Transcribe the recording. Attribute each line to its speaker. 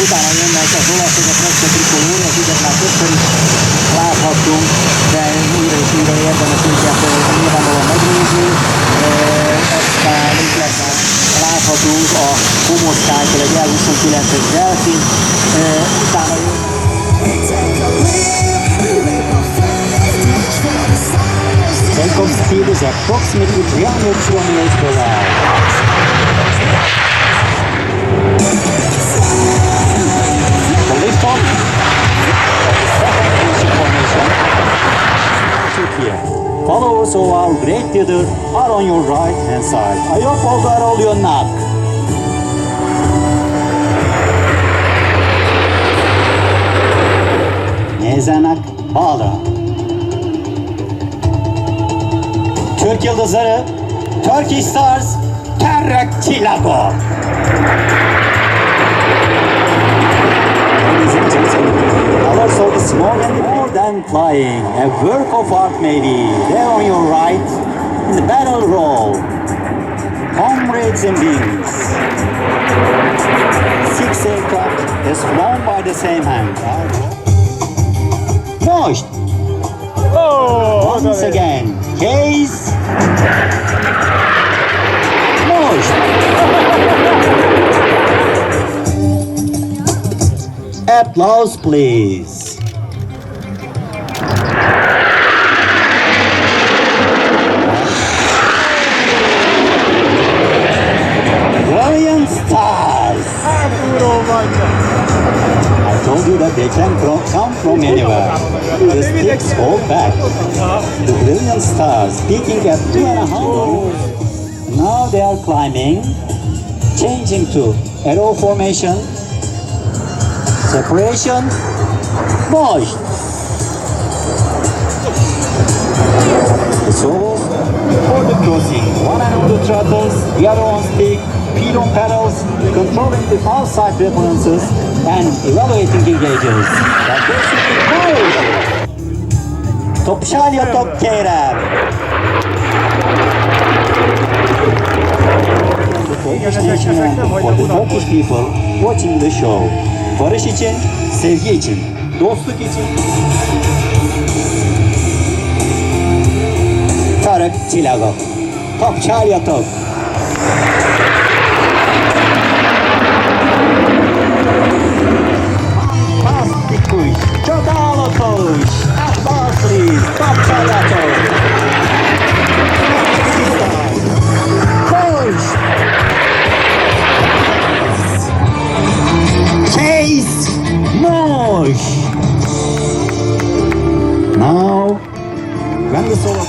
Speaker 1: Utána jönnek az olaszok, a francia trikolór, akiket már többször is láthattunk, de újra és újra érdemes őket nyilvánvalóan megnézni. Aztán itt lesz láthatunk a Homoszkájtól egy L29-es delfin. Utána Takeoff speed is approximately 300 kilometers per hour. The liftoff of the second engine formation took here. Followers of our great leader are on your right hand side. Ayaklar oluyorlar. Nézzenek balra. Türk yıldızları, Turkish Stars, Kecskemet. Colors of the smoke and more than flying, a work of art maybe. There on your right, in the battle roll, comrades and beings. 6 aircraft is flown by the same hand. Most. Once again, case. Most. Applause, please. Brilliant stars. I told you that they can come from anywhere. The sticks hold back. The brilliant stars peaking at 2.5. Now they are climbing, changing to arrow formation. Separation, push. It's over for the crossing. One hand on the throttles, the other on stick, feet on pedals, controlling the power side references and evaluating engages. That basically power. Topşalya top Kerem. For the Turkish people watching the show. Barış için, sevgi için, dostluk için. Kecskemet. Topçalya top. Fantastik kuş. Çok havalı kuş. Atlasız. Topçalya top. Kuş. Chase Mosh. Now, when the solo